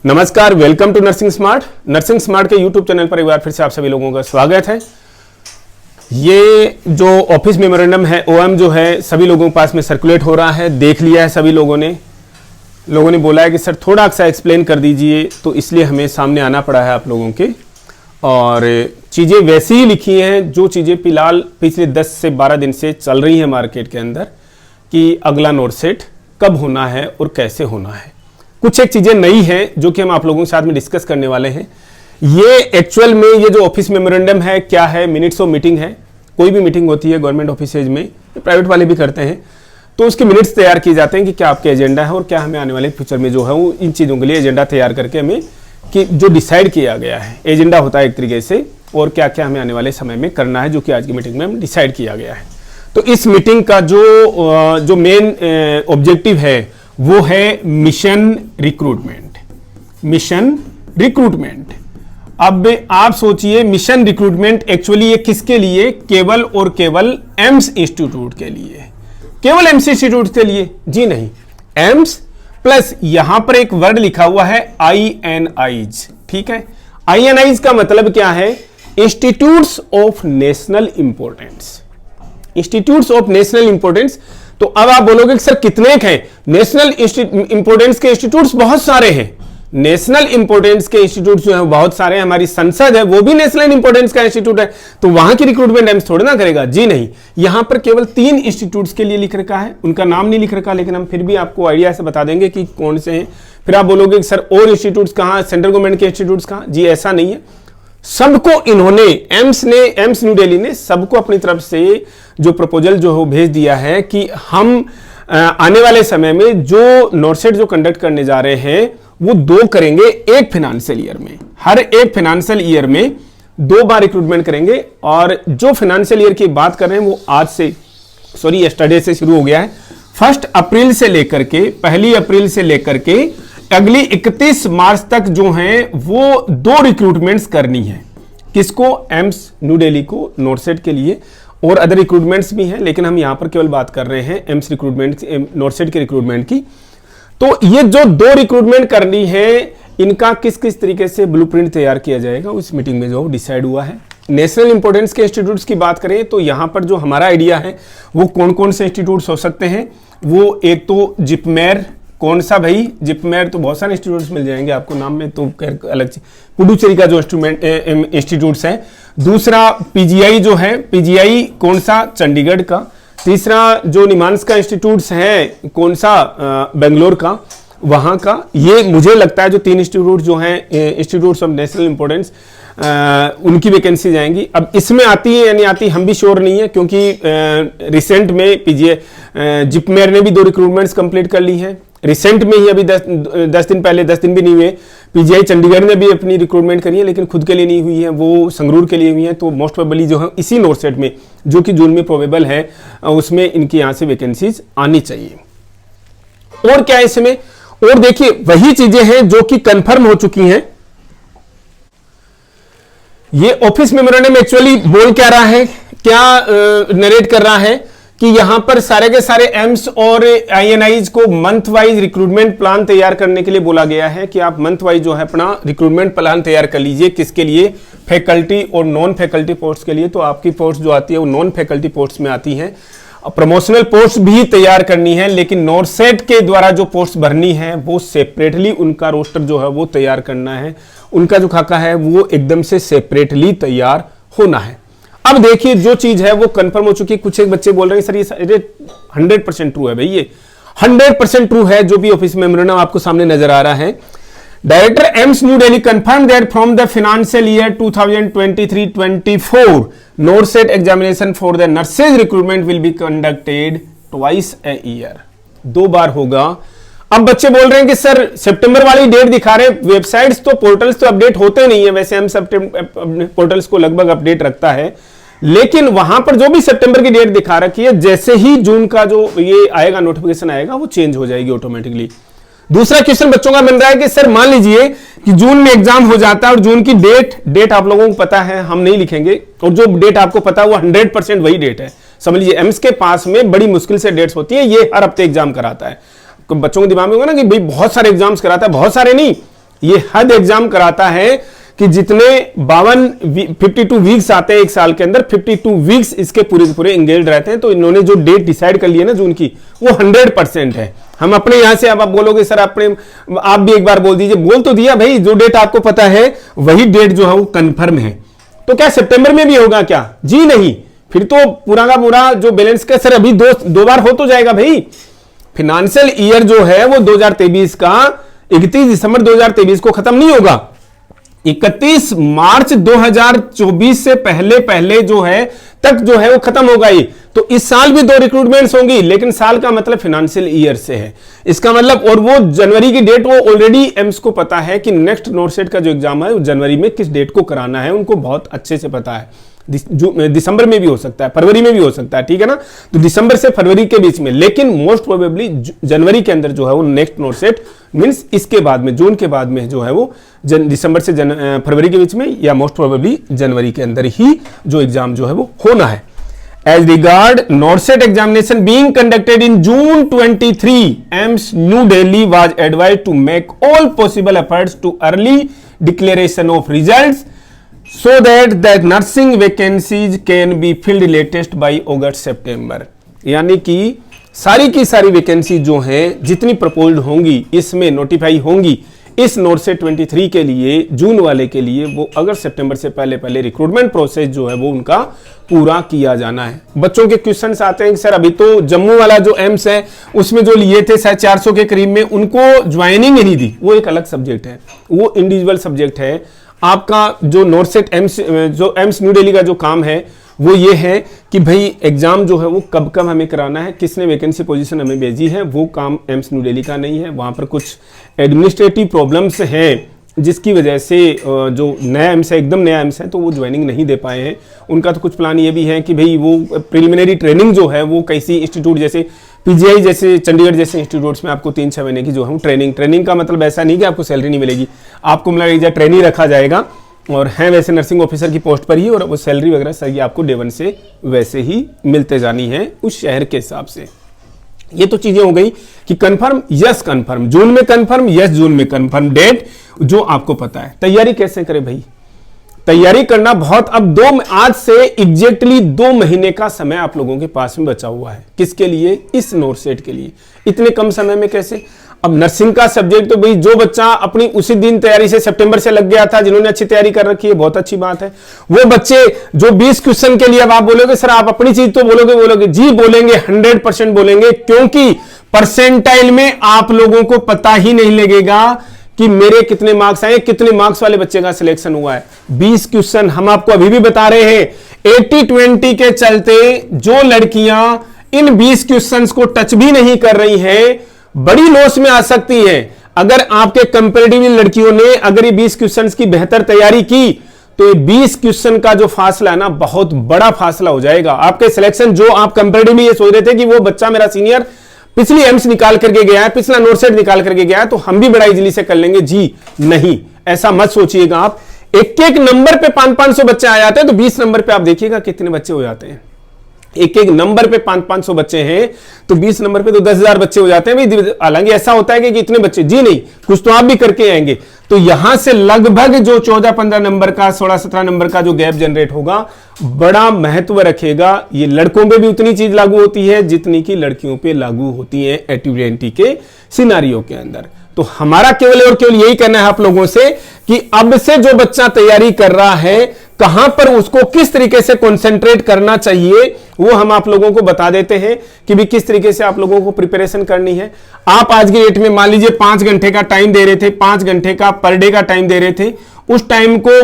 नमस्कार, welcome to nursing smart. Nursing smart के YouTube channel पर एक बार फिर से आप सभी लोगों का स्वागत है। ये जो ऑफिस मेमोरेंडम है, ओएम जो है सभी लोगों के पास में सर्कुलेट हो रहा है, देख लिया है सभी लोगों ने बोला है कि सर थोड़ा सा एक्सप्लेन कर दीजिए, तो इसलिए हमें सामने आना पड़ा है आप लोगों के। और चीज़ें वैसी ही लिखी हैं जो चीज़ें फिलहाल पिछले 10 से 12 दिन से चल रही हैं मार्केट के अंदर, कि अगला नोरसेट कब होना है और कैसे होना है। कुछ एक चीज़ें नई हैं जो कि हम आप लोगों के साथ में डिस्कस करने वाले हैं। ये एक्चुअल में ये जो ऑफिस मेमोरेंडम है क्या है, मिनट्स ऑफ मीटिंग है। कोई भी मीटिंग होती है गवर्नमेंट ऑफिसेज में, प्राइवेट वाले भी करते हैं, तो उसके मिनट्स तैयार किए जाते हैं कि क्या आपके एजेंडा है और क्या हमें आने वाले फ्यूचर में जो है वो इन चीज़ों के लिए एजेंडा तैयार करके हमें कि जो डिसाइड किया गया है, एजेंडा होता है एक तरीके से, और क्या क्या हमें आने वाले समय में करना है, जो कि आज की मीटिंग में हम डिसाइड किया गया है। तो इस मीटिंग का जो मेन ऑब्जेक्टिव है वो है मिशन रिक्रूटमेंट। मिशन रिक्रूटमेंट, अब आप सोचिए मिशन रिक्रूटमेंट एक्चुअली ये किसके लिए, केवल और केवल एम्स इंस्टीट्यूट के लिए। केवल एम्स इंस्टीट्यूट के लिए? जी नहीं, एम्स प्लस यहां पर एक वर्ड लिखा हुआ है INIs। ठीक है, INIs का मतलब क्या है? Institutes of national importance. Institutes of national importance. तो अब आप बोलोगे कि सर कितने हैं? नेशनल इंपॉर्टेंस के इंस्टीट्यूट्स बहुत सारे हैं। नेशनल इंपॉर्टेंस के इंस्टीट्यूट्स जो है बहुत सारे हैं। हमारी संसद है वो भी नेशनल इंपॉर्टेंस का इंस्टीट्यूट है, तो वहां की रिक्रूटमेंट एम्स थोड़ी ना करेगा। जी नहीं, यहां पर केवल 3 इंस्टीट्यूट्स के लिए लिख रखा है, उनका नाम नहीं लिख रखा, लेकिन हम फिर भी आपको आइडिया से बता देंगे कि कौन से हैं। फिर आप बोलोगे कि सर और इंस्टीट्यूट्स कहां, सेंट्रल गवर्नमेंट के इंस्टीट्यूट्स कहां? जी ऐसा नहीं है, सबको इन्होंने एम्स न्यू दिल्ली ने सबको अपनी तरफ से जो प्रपोजल जो है भेज दिया है कि हम आने वाले समय में जो नोरसेट जो कंडक्ट करने जा रहे हैं वो 2 करेंगे एक फाइनेंशियल ईयर में। हर एक फाइनेंशियल ईयर में 2 बार रिक्रूटमेंट करेंगे। और जो फाइनेंशियल ईयर की बात कर रहे हैं वो आज से यस्टरडे से शुरू हो गया है। 1 अप्रैल से लेकर के 1 अप्रैल से लेकर के अगली 31 मार्च तक जो है वो 2 रिक्रूटमेंट्स करनी है। किसको? एम्स न्यू दिल्ली को, नोरसेट के लिए। और अदर रिक्रूटमेंट्स भी हैं, लेकिन हम यहां पर केवल बात कर रहे हैं एम्स रिक्रूटमेंट, नोरसेट के रिक्रूटमेंट की। तो ये जो 2 रिक्रूटमेंट करनी है, इनका किस किस तरीके से ब्लूप्रिंट तैयार किया जाएगा उस मीटिंग में जो डिसाइड हुआ है। नेशनल इंपॉर्टेंस के इंस्टीट्यूट्स की बात करें तो यहां पर जो हमारा आइडिया है वो कौन कौन से इंस्टीट्यूट्स हो सकते हैं। वो एक तो जिपमेर, कौन सा भाई? जिपमेर तो बहुत सारे इंस्टीट्यूट्स मिल जाएंगे आपको, नाम में तो अलग चीज। पुडुचेरी का जो इंस्टीट्यूट्स है। दूसरा पीजीआई जो है, पीजीआई कौन सा? चंडीगढ़ का। तीसरा जो निमांस का इंस्टीट्यूट्स है, कौन सा? बेंगलोर का, वहां का। ये मुझे लगता है जो 3 इंस्टीट्यूट जो हैं, इंस्टीट्यूट्स ऑफ नेशनल इंपॉर्टेंस, उनकी वैकेंसी जाएंगी। अब इसमें आती है या नहीं आती हम भी श्योर नहीं है, क्योंकि रिसेंट में पीजीआई जिपमेर ने भी 2 रिक्रूटमेंट्स कंप्लीट कर ली है। रिसेंट में ही अभी 10 दिन पहले, 10 दिन भी नहीं हुए, पीजीआई चंडीगढ़ ने भी अपनी रिक्रूटमेंट करी है, लेकिन खुद के लिए नहीं हुई है, वो संगरूर के लिए हुई है। तो मोस्ट प्रोबेबली जो है इसी नोरसेट में, जो कि जून में प्रोबेबल है, उसमें इनकी यहां से वैकेंसीज आनी चाहिए। और क्या है इसमें? और देखिए वही चीजें हैं जो कि कंफर्म हो चुकी हैं। ये ऑफिस मेमोरेंडम एक्चुअली बोल क्या रहा है, क्या नरेट कर रहा है कि यहां पर सारे के सारे एम्स और INIs को मंथ वाइज रिक्रूटमेंट प्लान तैयार करने के लिए बोला गया है कि आप मंथ वाइज जो है अपना रिक्रूटमेंट प्लान तैयार कर लीजिए। किसके लिए? फैकल्टी और नॉन फैकल्टी पोस्ट के लिए। तो आपकी पोस्ट जो आती है वो नॉन फैकल्टी पोस्ट में आती है। प्रमोशनल पोस्ट भी तैयार करनी है, लेकिन नोरसेट के द्वारा जो पोस्ट भरनी है वो सेपरेटली उनका रोस्टर जो है वो तैयार करना है। उनका जो खाका है वो एकदम से सेपरेटली तैयार होना है। अब देखिए जो चीज है वो कंफर्म हो चुकी है। कुछ एक बच्चे बोल रहे हैं सर ये 100% ट्रू है। भाई ये 100% ट्रू है, जो भी ऑफिस मेमोरेंडम आपको सामने नजर आ रहा है। Director AIIMS new Delhi confirm that from the financial year 2023-24 NORCET examination for the nurses recruitment will be conducted twice a year. 2 बार होगा। अब बच्चे बोल रहे हैं कि सर सितंबर वाली डेट दिखा रहे हैं, वेबसाइट्स तो पोर्टल्स तो अपडेट होते नहीं है। वैसे हम पोर्टल्स को लगभग अपडेट रखता है, लेकिन वहां पर जो भी सितंबर की डेट दिखा रखी है, जैसे ही जून का जो ये आएगा नोटिफिकेशन आएगा वो चेंज हो जाएगी ऑटोमेटिकली। दूसरा क्वेश्चन बच्चों का बन रहा है कि सर मान लीजिए कि जून में एग्जाम हो जाता है और जून की डेट आप लोगों को पता है, हम नहीं लिखेंगे, और जो डेट आपको पता है वो 100% वही डेट है। समझ लीजिए एम्स के पास में बड़ी मुश्किल से डेट्स होती है, ये हर हफ्ते एग्जाम कराता है। बच्चों के दिमाग में होगा ना कि भाई बहुत सारे एग्जाम्स कराता है, बहुत सारे नहीं, ये हद एग्जाम कराता है कि जितने 52 वीक्स आते हैं एक साल के अंदर, 52 वीक्स इसके पूरे के पूरे एंगेज रहते हैं। तो इन्होंने जो डेट डिसाइड कर ली है ना जून की, वो 100% है। हम अपने यहां से, अब आप बोलोगे सर आप भी एक बार बोल दीजिए, बोल तो दिया भाई, जो डेट आपको पता है वही डेट जो है वो कंफर्म है। तो क्या सितंबर में भी होगा क्या? जी नहीं, फिर तो पूरा का पूरा जो बैलेंस का सर अभी दो बार हो तो जाएगा भाई। फाइनेंशियल ईयर जो है वो 2023 का 31 दिसंबर 2023 को खत्म नहीं होगा, 31 मार्च 2024 से पहले जो है तक जो है वो खत्म होगा ये। तो इस साल भी 2 रिक्रूटमेंट्स होंगी, लेकिन साल का मतलब फाइनेंशियल ईयर से है इसका मतलब। और वो जनवरी की डेट वो ऑलरेडी एम्स को पता है कि नेक्स्ट नोटसेट का जो एग्जाम है वो जनवरी में किस डेट को कराना है, उनको बहुत अच्छे से पता है। दिसंबर में भी हो सकता है, फरवरी में भी हो सकता है, ठीक है ना। तो दिसंबर से फरवरी के बीच में, लेकिन मोस्ट प्रोबेबली जनवरी के अंदर जो है वो नेक्स्ट नोटसेट मींस इसके बाद में, जून के बाद में जो है वो दिसंबर से फरवरी के बीच में, या मोस्ट प्रोबेबली जनवरी के अंदर ही जो एग्जाम जो है वो होना है। As regard NORCET examination being conducted in June 23, AIIMS New Delhi was advised to make all possible efforts to early declaration of results so that the nursing vacancies can be filled latest by August September। यानी कि सारी की सारी vacancy जो हैं जितनी proposed होंगी इसमें नोटिफाई होंगी इस NORCET 23 के लिए, जून वाले के लिए, वो अगस्त सितंबर से पहले रिक्रूटमेंट प्रोसेस जो है वो उनका पूरा किया जाना है। बच्चों के क्वेश्चंस आते हैं कि सर अभी तो जम्मू वाला जो एम्स है उसमें जो लिए थे 450 के करीब में, उनको ज्वाइनिंग ही नहीं दी। वो एक अलग सब्जेक्ट है, वो इंडिविजुअल सब्जेक्ट है। आपका जो NORCET एम्स न्यू दिल्ली का जो काम है वो ये है कि भाई एग्जाम जो है वो कब हमें कराना है, किसने वैकेंसी पोजीशन हमें भेजी है, वो काम एम्स न्यू दिल्ली का नहीं है। वहां पर कुछ एडमिनिस्ट्रेटिव प्रॉब्लम्स हैं जिसकी वजह से जो नया एम्स है, एकदम नया एम्स है, तो वो ज्वाइनिंग नहीं दे पाए हैं। उनका तो कुछ प्लान ये भी है कि भाई वो प्रिलिमिनरी ट्रेनिंग जो है वो कैसी इंस्टीट्यूट जैसे पीजीआई जैसे चंडीगढ़ जैसे इंस्टीट्यूट्स में आपको 3-6 महीने की जो है ट्रेनिंग का मतलब ऐसा नहीं कि आपको सैलरी नहीं मिलेगी, आपको मतलब ट्रेनिंग रखा जाएगा और है वैसे नर्सिंग ऑफिसर की पोस्ट पर ही, और वो सैलरी वगैरह सही आपको डे 1 से वैसे ही मिलते जानी है उस शहर के हिसाब से। ये तो चीजें हो गई कि कंफर्म, यस कंफर्म, जून में कंफर्म, यस जून में कंफर्म डेट जो आपको पता है। तैयारी कैसे करें भाई? तैयारी करना बहुत, अब आज से एग्जैक्टली 2 महीने का समय आप लोगों के पास में बचा हुआ है। किसके लिए? इस NORCET के लिए। इतने कम समय में कैसे? अब नर्सिंग का सब्जेक्ट तो भाई जो बच्चा अपनी उसी दिन तैयारी से सितंबर से लग गया था, जिन्होंने अच्छी तैयारी कर रखी है, बहुत अच्छी बात है। वो बच्चे जो 20 क्वेश्चन के लिए, अब आप बोलोगे सर आप अपनी चीज तो बोलोगे जी बोलेंगे, 100% बोलेंगे, क्योंकि परसेंटाइल में आप लोगों को पता ही नहीं लगेगा कि मेरे कितने मार्क्स आए, कितने मार्क्स वाले बच्चे का सिलेक्शन हुआ है। 20 क्वेश्चन हम आपको अभी भी बता रहे हैं, 80-20 के चलते जो लड़कियां इन 20 क्वेश्चंस को टच भी नहीं कर रही हैं, बड़ी लॉस में आ सकती हैं। अगर आपके कंपैरेटिवली लड़कियों ने अगर ये 20 क्वेश्चंस की बेहतर तैयारी की तो ये 20 क्वेश्चन का जो फासला है ना, बहुत बड़ा फासला हो जाएगा। आपके सिलेक्शन जो आप कंपैरेटिवली ये सोच रहे थे कि वो बच्चा मेरा सीनियर पिछली एम्स निकाल करके गया है, पिछला NORCET निकाल करके गया है, तो हम भी बड़ा इजीली से कर लेंगे, जी नहीं, ऐसा मत सोचिएगा आप। एक नंबर पे 500-500 बच्चे आ जाते हैं, तो 20 नंबर पे आप देखिएगा कितने बच्चे हो जाते हैं। एक नंबर पे 500-500 बच्चे हैं तो 20 नंबर पे तो 10,000 बच्चे हो जाते हैं। हालांकि ऐसा होता है कि इतने बच्चे, जी नहीं, कुछ तो आप भी करके आएंगे। तो यहां से लगभग जो 14-15 नंबर का, 16-17 नंबर का जो गैप जनरेट होगा, बड़ा महत्व रखेगा। ये लड़कों पे भी उतनी चीज लागू होती है जितनी की लड़कियों पे लागू होती है एटी के सिनारियों के अंदर। तो हमारा केवल और केवल यही कहना है आप लोगों से कि अब से जो बच्चा तैयारी कर रहा है, कहां पर उसको किस तरीके से कंसंट्रेट करना चाहिए, वो हम आप लोगों को बता देते हैं कि भी किस तरीके से आप लोगों को प्रिपरेशन करनी है। आप आज के डेट में मान लीजिए 5 घंटे का टाइम दे रहे थे, 5 घंटे का पर डे का टाइम दे रहे थे, उस टाइम को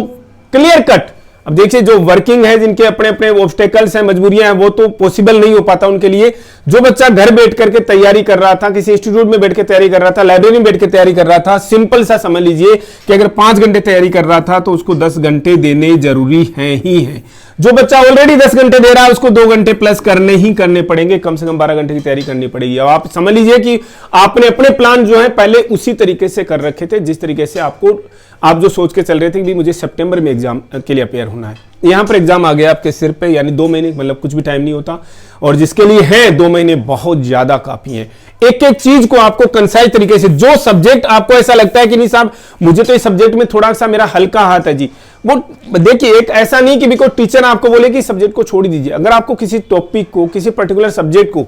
क्लियर कट, अब देखिए जो वर्किंग है, जिनके अपने अपने ऑब्स्टेकल्स हैं, मजबूरियां हैं, वो तो पॉसिबल नहीं हो पाता उनके लिए। जो बच्चा घर बैठ करके तैयारी कर रहा था, किसी इंस्टीट्यूट में बैठ के तैयारी कर रहा था, लाइब्रेरी में बैठ के तैयारी कर रहा था, सिंपल सा समझ लीजिए कि अगर 5 घंटे तैयारी कर रहा था तो उसको 10 घंटे देने जरूरी है ही है। जो बच्चा ऑलरेडी 10 घंटे दे रहा है उसको 2 घंटे प्लस करने ही करने पड़ेंगे, कम से कम 12 घंटे की तैयारी करनी पड़ेगी। अब आप समझ लीजिए कि आपने अपने प्लान जो है पहले उसी तरीके से कर रखे थे जिस तरीके से आप जो सोच के चल रहे थे कि मुझे सितंबर में एग्जाम के लिए अपेयर होना है। यहां पर एग्जाम आ गया आपके सिर पे, यानी 2 महीने, मतलब कुछ भी टाइम नहीं होता, और जिसके लिए है 2 महीने बहुत ज्यादा काफी है। एक एक चीज को आपको कंसाइज तरीके से, जो सब्जेक्ट आपको ऐसा लगता है कि नहीं साहब मुझे तो इस सब्जेक्ट में थोड़ा सा मेरा हल्का हाथ है जी, वो देखिए, एक ऐसा नहीं कि कोई टीचर आपको बोले कि सब्जेक्ट को छोड़ दीजिए। अगर आपको किसी टॉपिक को, किसी पर्टिकुलर सब्जेक्ट को,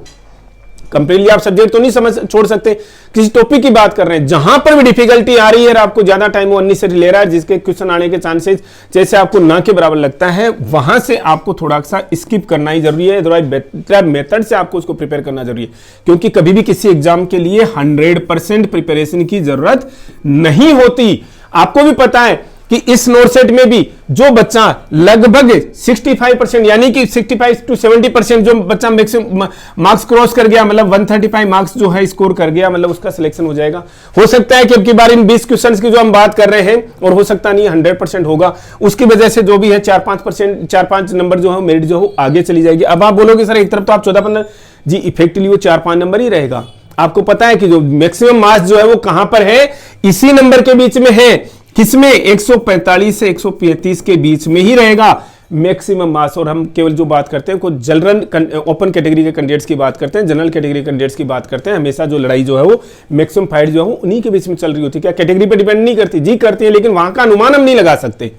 कंप्लीटली आप सब्जेक्ट तो नहीं समझ छोड़ सकते, किसी टॉपिक की बात कर रहे हैं, जहां पर भी डिफिकल्टी आ रही है और आपको ज्यादा टाइम वो अननेसेसरी ले रहा है, जिसके क्वेश्चन आने के चांसेस जैसे आपको ना के बराबर लगता है, वहां से आपको थोड़ा सा स्किप करना ही जरूरी है। अदरवाइज बेटर मेथड से आपको उसको प्रिपेयर करना जरूरी है, क्योंकि कभी भी किसी एग्जाम के लिए 100% प्रिपरेशन की जरूरत नहीं होती। आपको भी पता है कि इस नोट सेट में भी जो बच्चा लगभग 65% यानी कि 65 to 70% जो बच्चा मैक्सिमम मार्क्स क्रॉस कर गया, मतलब 135 मार्क्स जो है स्कोर कर गया, मतलब उसका सिलेक्शन हो जाएगा। हो सकता है कि अब की बार इन 20 क्वेश्चंस की जो हम बात कर रहे हैं, और हो सकता नहीं 100% होगा, उसकी वजह से जो भी है 4-5 नंबर जो है मेरिट जो हो आगे चली जाएगी। अब आप बोलोगे सर एक तरफ तो आप 14-15 जी, इफेक्टिवली वो 4-5 नंबर ही रहेगा। आपको पता है कि जो मैक्सिमम मार्क्स जो है वो कहां पर है, इसी नंबर के बीच में है। किसमें? 145 से 135 के बीच में ही रहेगा मैक्सिमम मार्क्स। और हम केवल जो बात करते हैं, कोई जनरल ओपन कैटेगरी के कैंडिडेट्स की बात करते हैं, जनरल कैटेगरी कैंडिडेट्स की बात करते हैं, हमेशा जो लड़ाई जो है वो मैक्सिमम फाइट जो है वो उन्हीं के बीच में चल रही होती है। क्या कैटेगरी पे डिपेंड नहीं करती? जी करती है, लेकिन वहां का अनुमान हम नहीं लगा सकते।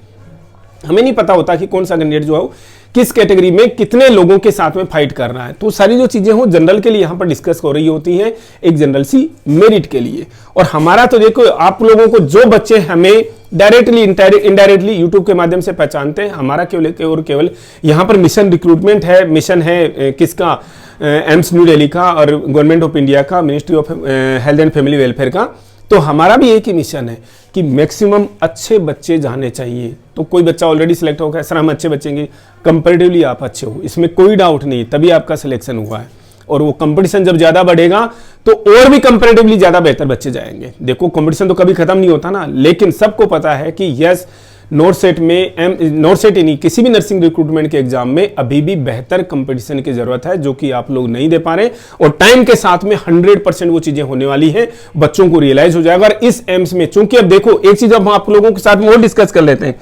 हमें नहीं पता होता कि कौन सा कैंडिडेट जो है किस कैटेगरी में कितने लोगों के साथ में फाइट कर रहा है। तो सारी जो चीजें हो जनरल के लिए यहां पर डिस्कस हो रही होती हैं, एक जनरल सी मेरिट के लिए। और हमारा तो देखो, आप लोगों को जो बच्चे हमें डायरेक्टली इनडायरेक्टली यूट्यूब के माध्यम से पहचानते हैं, हमारा केवल यहां पर मिशन रिक्रूटमेंट है। मिशन है किसका? एम्स न्यू दिल्ली का और गवर्नमेंट ऑफ इंडिया का, ministry of health and family welfare का। तो हमारा भी एक ही मिशन है कि मैक्सिमम अच्छे बच्चे जाने चाहिए। तो कोई बच्चा ऑलरेडी सिलेक्ट हो गया, सर हम अच्छे बच्चे हैं, कंपैरेटिवली आप अच्छे हो, इसमें कोई डाउट नहीं, तभी आपका सिलेक्शन हुआ है। और वो कंपटीशन जब ज्यादा बढ़ेगा तो और भी कंपैरेटिवली ज्यादा बेहतर बच्चे जाएंगे। देखो कंपटीशन तो कभी खत्म नहीं होता ना, लेकिन सबको पता है कि यस, नोट सेट ही नहीं, किसी भी नर्सिंग रिक्रूटमेंट के एग्जाम में अभी भी बेहतर कंपटीशन की जरूरत है, जो कि आप लोग नहीं दे पा रहे। और टाइम के साथ में 100% वो चीजें होने वाली हैं, बच्चों को रियलाइज हो जाएगा। और इस एम्स में चूंकि अब देखो एक चीज अब हम आप लोगों के साथ में और डिस्कस कर लेते हैं,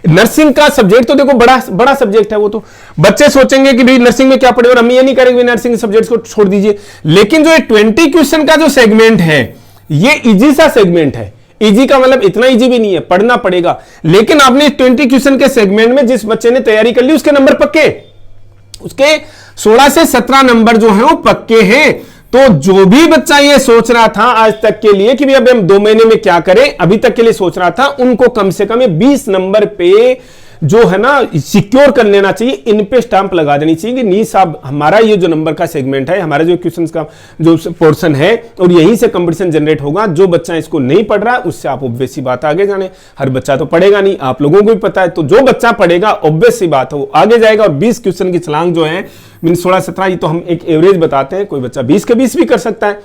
नर्सिंग का सब्जेक्ट तो देखो बड़ा सब्जेक्ट है। वो तो बच्चे सोचेंगे कि भाई नर्सिंग में क्या पढ़े, और हम ये नहीं करेंगे नर्सिंग सब्जेक्ट्स को छोड़ दीजिए। लेकिन जो ये 20 क्वेश्चन का जो सेगमेंट है, ये इजी सा सेगमेंट है। इजी का मतलब इतना इजी भी नहीं है, पढ़ना पड़ेगा। लेकिन आपने 20 क्वेश्चन के सेगमेंट में जिस बच्चे ने तैयारी कर ली, उसके नंबर पक्के, उसके 16 से 17 नंबर जो है वो पक्के हैं। तो जो भी बच्चा ये सोच रहा था आज तक के लिए कि भाई अब हम 2 महीने में क्या करें, अभी तक के लिए सोच रहा था, उनको कम से कम 20 नंबर पे जो है ना सिक्योर कर लेना चाहिए। इन पे स्टैंप लगा देनी चाहिए कि नहीं साहब, हमारा ये जो नंबर का सेगमेंट है, हमारा जो क्वेश्चंस का जो पोर्शन है, और यहीं से कंपटीशन जनरेट होगा। जो बच्चा इसको नहीं पढ़ रहा है उससे आप ऑब्वियस सी बात आगे जाने, हर बच्चा तो पढ़ेगा नहीं, आप लोगों को भी पता है। तो जो बच्चा पढ़ेगा ऑब्वियस सी बात है वो आगे जाएगा। और 20 क्वेश्चन की छलांग जो है 16-17, ये तो हम एक एवरेज बताते हैं, कोई बच्चा 20 के 20 भी कर सकता है,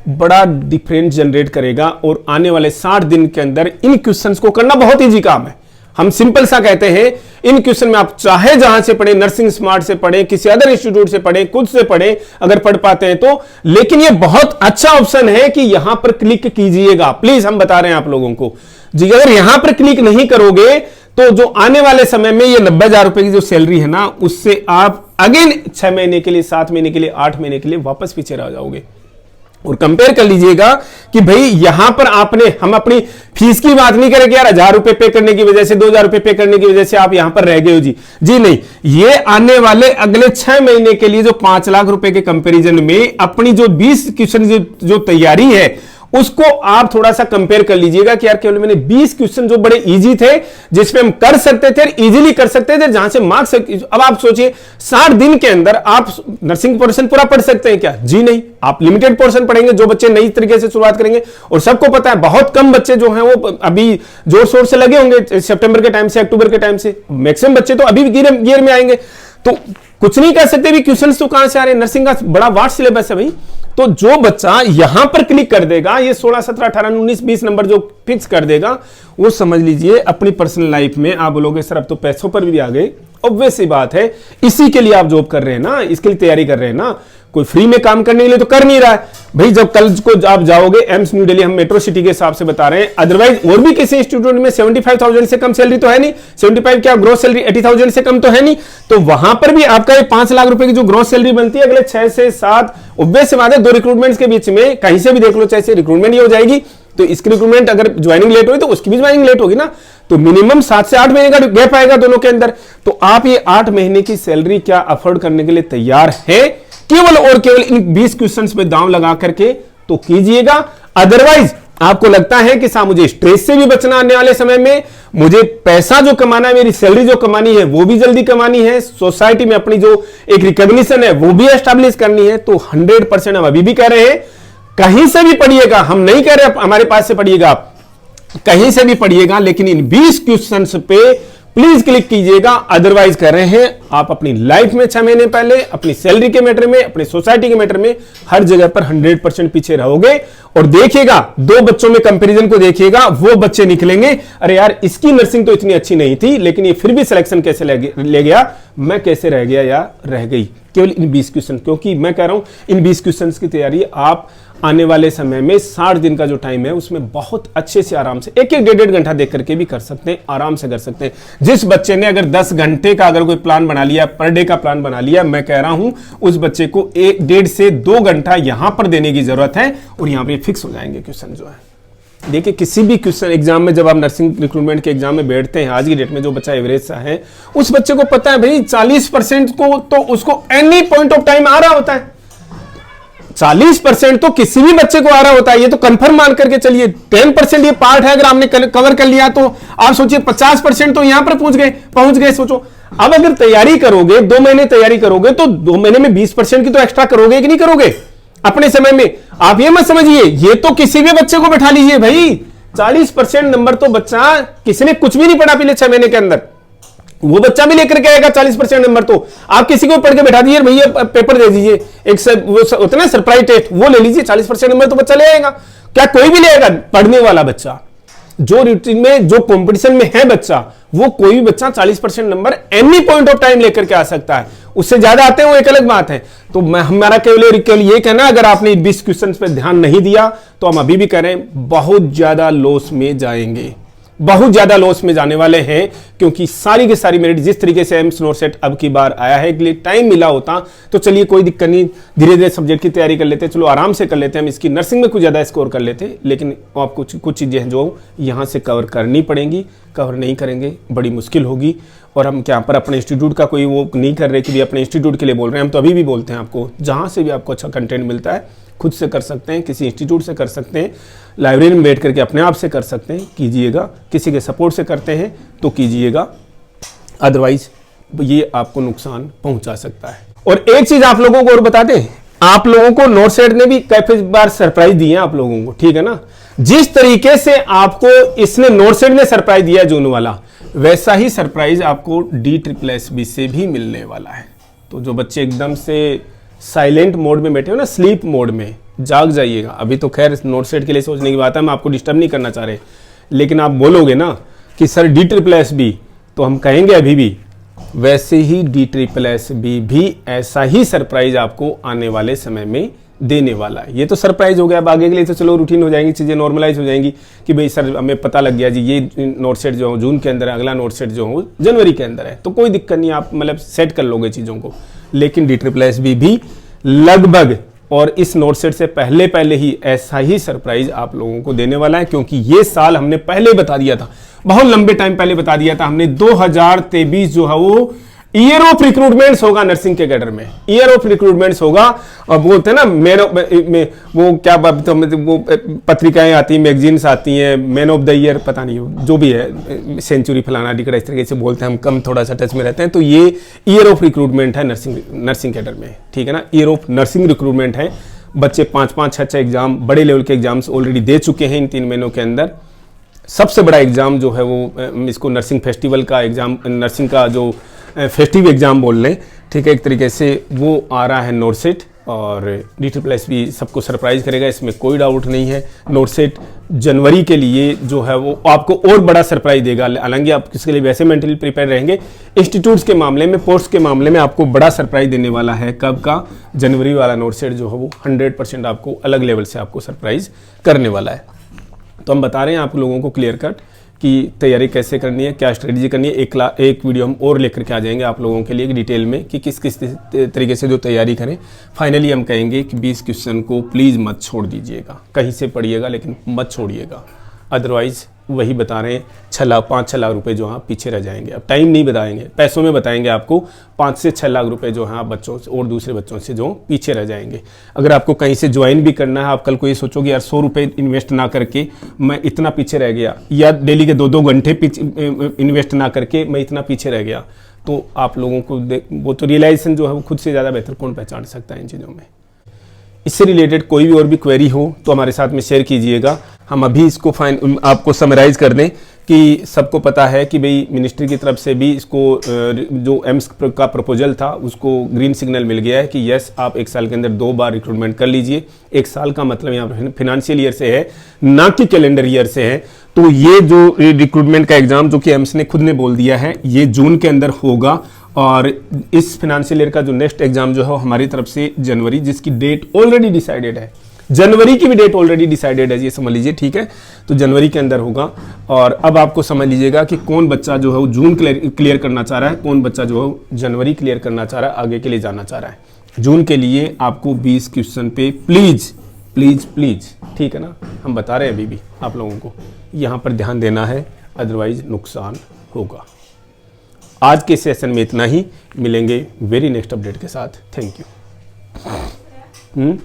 बड़ा डिफरेंस जनरेट करेगा। और आने वाले 60 दिन के अंदर इन क्वेश्चंस को करना बहुत ईजी काम है। हम सिंपल सा कहते हैं, इन क्वेश्चन में आप चाहे जहां से पढ़े, नर्सिंग स्मार्ट से पढ़े, किसी अदर इंस्टीट्यूट से पढ़े, खुद से पढ़े अगर पढ़ पाते हैं तो। लेकिन ये बहुत अच्छा ऑप्शन है कि यहां पर क्लिक कीजिएगा, प्लीज, हम बता रहे हैं आप लोगों को जी। अगर यहां पर क्लिक नहीं करोगे तो जो आने वाले समय में ये 90,000 रुपए की जो सैलरी है ना, उससे आप अगेन 6 महीने के लिए, 7 महीने के लिए, 8 महीने के लिए वापस पीछे रह जाओगे। और कंपेयर कर लीजिएगा कि भाई यहां पर आपने, हम अपनी फीस की बात नहीं करेंगे यार, 1,000 रुपए पे करने की वजह से, 2,000 रुपए पे करने की वजह से आप यहां पर रह गए हो जी नहीं। ये आने वाले अगले 6 महीने के लिए जो 5 लाख रुपए के कंपैरिजन में अपनी जो 20 क्वेश्चन जो तैयारी है, उसको आप थोड़ा सा कंपेयर कर लीजिएगा कि यार केवल मैंने 20 क्वेश्चन जो बड़े इजी थे, जिसमें हम कर सकते थे, इजीली कर सकते थे, जहां से मार्क्स। अब आप सोचिए 60 दिन के अंदर आप नर्सिंग पोर्शन पूरा पढ़ सकते हैं क्या? जी नहीं, आप लिमिटेड पोर्शन पढ़ेंगे। जो बच्चे नई तरीके से शुरुआत करेंगे, और सबको पता है बहुत कम बच्चे जो हैं वो अभी जोर शोर से लगे होंगे सितंबर के टाइम से, अक्टूबर के टाइम से, मैक्सिमम बच्चे तो अभी गियर में आएंगे। तो कुछ नहीं कर सकते भी, क्वेश्चंस तो कहां से आ रहे हैं, नर्सिंग का बड़ा वास्ट सिलेबस है भाई। तो जो बच्चा यहां पर क्लिक कर देगा, ये 16, 17, 18, 19, 20 नंबर जो फिक्स कर देगा, वो समझ लीजिए अपनी पर्सनल लाइफ में आप बोलोगे सर अब तो पैसों पर भी आ गए। ऑब्वियस सी बात है, इसी के लिए आप जॉब कर रहे हैं ना, इसके लिए तैयारी कर रहे हैं ना। कोई फ्री में काम करने के लिए तो कर नहीं रहा है भाई। जब कल को आप जाओगे एम्स न्यू दिल्ली, हम मेट्रो सिटी के हिसाब से बता रहे हैं, अदरवाइज और भी किसी इंस्टीट्यूट में 75,000 से कम सैलरी तो है नहीं, 75 क्या ग्रोस सैलरी 80,000 से कम तो है नहीं, तो वहां पर भी आपका ये 5 लाख रुपए की जो ग्रोस सैलरी बनती है अगले 6 से 7 ऑब्वियस से बात है, 2 रिक्रूटमेंट्स के बीच में कहीं से भी देख लो, चाहे से रिक्रूटमेंट ही हो जाएगी, तो इसकी रिक्रूटमेंट अगर ज्वाइनिंग लेट हुई तो उसकी भी ज्वाइनिंग लेट होगी ना, तो मिनिमम 7 से 8 महीने का गैप आएगा दोनों के अंदर। तो आप ये 8 महीने की सैलरी क्या अफोर्ड करने के लिए तैयार है? केवल और केवल इन 20 क्वेश्चंस पे दांव लगा करके तो कीजिएगा। अदरवाइज आपको लगता है कि साहब मुझे स्ट्रेस से भी बचना आने वाले समय में, मुझे पैसा जो कमाना है, मेरी सैलरी जो कमानी है वो भी जल्दी कमानी है, सोसाइटी में अपनी जो एक रिकॉग्निशन है वो भी एस्टैब्लिश करनी है, तो 100% हम अभी भी कह रहे हैं कहीं से भी पढ़िएगा, हम नहीं कह रहे हमारे पास से पढ़िएगा, आप कहीं से भी पढ़िएगा, लेकिन इन 20 क्वेश्चंस पे प्लीज क्लिक कीजिएगा। अदरवाइज कर रहे हैं आप अपनी लाइफ में 6 महीने पहले अपनी सैलरी के मैटर में, अपनी सोसाइटी के मैटर में हर जगह पर 100% पीछे रहोगे। और देखिएगा 2 बच्चों में कंपैरिजन को देखिएगा, वो बच्चे निकलेंगे अरे यार इसकी नर्सिंग तो इतनी अच्छी नहीं थी, लेकिन ये फिर भी सिलेक्शन कैसे ले गया, मैं कैसे रह गया या रह गई, केवल इन 20 क्वेश्चन। क्योंकि मैं कह रहा हूं इन 20 क्वेश्चन की तैयारी आप आने वाले समय में 60 दिन का जो टाइम है उसमें बहुत अच्छे से आराम से 1-1 घंटा देख करके भी कर सकते हैं, आराम से कर सकते हैं। जिस बच्चे ने अगर 10 घंटे का अगर कोई प्लान बना लिया, पर डे का प्लान बना लिया, मैं कह रहा हूं उस बच्चे को 1-1.5 से 2 घंटा यहां पर देने की जरूरत है और यहां पर फिक्स हो जाएंगे क्वेश्चन जो है। देखिए किसी भी क्वेश्चन एग्जाम में जब आप नर्सिंग रिक्रूटमेंट के एग्जाम में बैठते हैं, आज की डेट में जो बच्चा एवरेज सा है उस बच्चे को पता है भाई 40% को तो उसको एनी पॉइंट ऑफ टाइम आ रहा होता है, 40% तो किसी भी बच्चे को आ रहा होता है, ये तो कंफर्म मान करके चलिए। 10% ये पार्ट है, अगर आपने कवर कर लिया तो आप सोचिए 50% तो यहां पर पहुंच गए। सोचो अब अगर तैयारी करोगे, 2 महीने तैयारी करोगे तो 2 महीने में 20% की तो एक्स्ट्रा करोगे कि नहीं करोगे अपने समय में? आप ये मत समझिए ये तो किसी भी बच्चे को बैठा लीजिए भाई, 40% नंबर तो बच्चा किसी ने कुछ भी नहीं पढ़ा पिछले 6 महीने के अंदर, वो बच्चा भी लेकर के आएगा 40% नंबर। तो आप किसी को पढ़ के बैठा दीजिए भैया पेपर दे दीजिए, एक वो होता है ना सरप्राइज टेस्ट, वो ले लीजिए, 40% नंबर तो बच्चा ले आएगा। क्या कोई भी ले आएगा? पढ़ने वाला बच्चा, जो रूटीन में जो कंपटीशन में है बच्चा, वो कोई भी बच्चा 40% number any point of time लेकर के आ सकता है। उससे ज्यादा आते हैं वो एक अलग बात है। तो हमारा केवल ये कहना, अगर आपने 20 क्वेश्चन पे ध्यान नहीं दिया तो हम अभी भी कह रहे हैं बहुत ज्यादा लॉस में जाएंगे, बहुत ज्यादा लॉस में जाने वाले हैं। क्योंकि सारी की सारी मेरिट जिस तरीके से एम्स नोट सेट अब की बार आया है, कि टाइम मिला होता तो चलिए कोई दिक्कत नहीं, धीरे धीरे सब्जेक्ट की तैयारी कर लेते, चलो आराम से कर लेते हैं, हम इसकी नर्सिंग में कुछ ज्यादा स्कोर कर लेते। लेकिन आप कुछ चीजें हैं जो यहां से कवर करनी पड़ेंगी, कवर नहीं करेंगे बड़ी मुश्किल होगी। और हम क्या पर अपने इंस्टीट्यूट का कोई वो नहीं कर रहे कि भी अपने इंस्टीट्यूट के लिए बोल रहे हैं, हम तो अभी भी बोलते हैं आपको जहां से भी आपको अच्छा कंटेंट मिलता है खुद से कर सकते हैं, किसी इंस्टीट्यूट से कर सकते हैं, लाइब्रेरी में बैठ करके अपने आप से कर सकते हैं, कीजिएगा। किसी के सपोर्ट से करते हैं तो कीजिएगा, अदरवाइज ये आपको नुकसान पहुंचा सकता है। और एक चीज आप लोगों को और बता दें, आप लोगों को नोट सेट ने भी काफी बार सरप्राइज दिए आप लोगों को, ठीक है ना। जिस तरीके से आपको इसने नोट सेट ने सरप्राइज दिया जून वाला, वैसा ही सरप्राइज आपको DSSS से भी मिलने वाला है। तो जो बच्चे एकदम से साइलेंट मोड में बैठे हो ना, स्लीप मोड में, जाग जाइएगा। अभी तो खैर नोट सेट के लिए सोचने की बात है, हम आपको डिस्टर्ब नहीं करना चाह रहे, लेकिन आप बोलोगे ना कि सर DSSS तो हम कहेंगे अभी भी वैसे ही DSSS भी ऐसा ही सरप्राइज आपको आने वाले समय में देने वाला है। ये तो सरप्राइज हो गया, अब आगे के लिए तो चलो रूटीन हो जाएंगी, चीजें नॉर्मलाइज हो जाएंगी कि भाई सर हमें पता लग गया जी ये नोट सेट जो जून के अंदर है, अगला नोट सेट जो हो जनवरी के अंदर है, तो कोई दिक्कत नहीं, आप मतलब सेट कर लोगे चीजों को। लेकिन DSSS भी लगभग और इस नोट सेट से पहले ही ऐसा ही सरप्राइज आप लोगों को देने वाला है। क्योंकि ये साल हमने पहले बता दिया था, बहुत लंबे टाइम पहले बता दिया था हमने, 2023 जो है वो ईयर ऑफ रिक्रूटमेंट्स होगा नर्सिंग के कैडर में, ईयर ऑफ रिक्रूटमेंट्स होगा। और बोलते हैं ना वो क्या वो पत्रिकाएं आती हैं, मैगजीन्स आती हैं, मैन ऑफ द ईयर, पता नहीं जो भी है, सेंचुरी फलाना डिकड़ा, इस तरीके से बोलते हैं, हम कम थोड़ा सा टच में रहते हैं। तो ये ईयर ऑफ रिक्रूटमेंट है नर्सिंग कैडर में, ठीक है ना, ईयर ऑफ नर्सिंग रिक्रूटमेंट है। बच्चे 5-5, 6-6 एग्जाम, बड़े लेवल के एग्जाम्स ऑलरेडी दे चुके हैं इन 3 महीनों के अंदर। सबसे बड़ा एग्जाम जो है वो इसको नर्सिंग फेस्टिवल का एग्जाम, नर्सिंग का जो फेस्टिव एग्जाम बोल लें, ठीक है, एक तरीके से वो आ रहा है नोट सेट। और DSSS भी सबको सरप्राइज करेगा, इसमें कोई डाउट नहीं है। नोटसेट जनवरी के लिए जो है वो आपको और बड़ा सरप्राइज देगा, हालांकि आप किसके लिए वैसे मेंटली प्रिपेयर रहेंगे। इंस्टीट्यूट्स के मामले में, पोस्ट के मामले में आपको बड़ा सरप्राइज देने वाला है। कब का? जनवरी वाला नोटसेट जो है वो 100% आपको अलग लेवल से आपको सरप्राइज करने वाला है। तो हम बता रहे हैं आप लोगों को क्लियर कट कि तैयारी कैसे करनी है, क्या स्ट्रेटजी करनी है। एक वीडियो हम और लेकर के आ जाएंगे आप लोगों के लिए डिटेल में कि किस किस तरीके से जो तैयारी करें। फाइनली हम कहेंगे कि 20 क्वेश्चन को प्लीज़ मत छोड़ दीजिएगा, कहीं से पढ़िएगा लेकिन मत छोड़िएगा, अदरवाइज़ वही बता रहे हैं 5-6 लाख रुपए जो हैं पीछे रह जाएंगे। अब टाइम नहीं बताएंगे, पैसों में बताएंगे आपको। 5 से 6 लाख रुपए जो हैं आप बच्चों से और दूसरे बच्चों से जो पीछे रह जाएंगे। अगर आपको कहीं से ज्वाइन भी करना है, आप कल को ये सोचोगे यार 100 रुपये इन्वेस्ट ना करके मैं इतना पीछे रह गया, या डेली के 2-2 घंटे इन्वेस्ट ना करके मैं इतना पीछे रह गया, तो आप लोगों को वो तो रियलाइजेशन जो है वो खुद से ज़्यादा बेहतर कौन पहचान सकता है इन चीज़ों में। इससे रिलेटेड कोई भी और भी क्वेरी हो तो हमारे साथ में शेयर कीजिएगा। हम अभी इसको आपको समराइज कर दें कि सबको पता है कि भाई मिनिस्ट्री की तरफ से भी इसको जो एम्स का प्रपोजल था उसको ग्रीन सिग्नल मिल गया है कि यस आप 1 साल के अंदर 2 बार रिक्रूटमेंट कर लीजिए। 1 साल का मतलब यहाँ पर फिनेंशियल ईयर से है, ना कि कैलेंडर ईयर से है। तो ये जो रिक्रूटमेंट का एग्जाम जो कि एम्स ने खुद ने बोल दिया है ये जून के अंदर होगा, और इस फिनेंशियल ईयर का जो नेक्स्ट एग्जाम जो है वो हमारी तरफ से जनवरी, जिसकी डेट ऑलरेडी डिसाइडेड है, जनवरी की भी डेट ऑलरेडी डिसाइडेड है, ये समझ लीजिए, ठीक है। तो जनवरी के अंदर होगा। और अब आपको समझ लीजिएगा कि कौन बच्चा जो है वो जून क्लियर करना चाह रहा है, कौन बच्चा जो है जनवरी क्लियर करना चाह रहा है, आगे के लिए जाना चाह रहा है। जून के लिए आपको 20 क्वेश्चन पे प्लीज प्लीज प्लीज, ठीक है ना, हम बता रहे हैं अभी भी आप लोगों को यहाँ पर ध्यान देना है, अदरवाइज नुकसान होगा। आज के सेशन में इतना ही, मिलेंगे वेरी नेक्स्ट अपडेट के साथ। Thank you.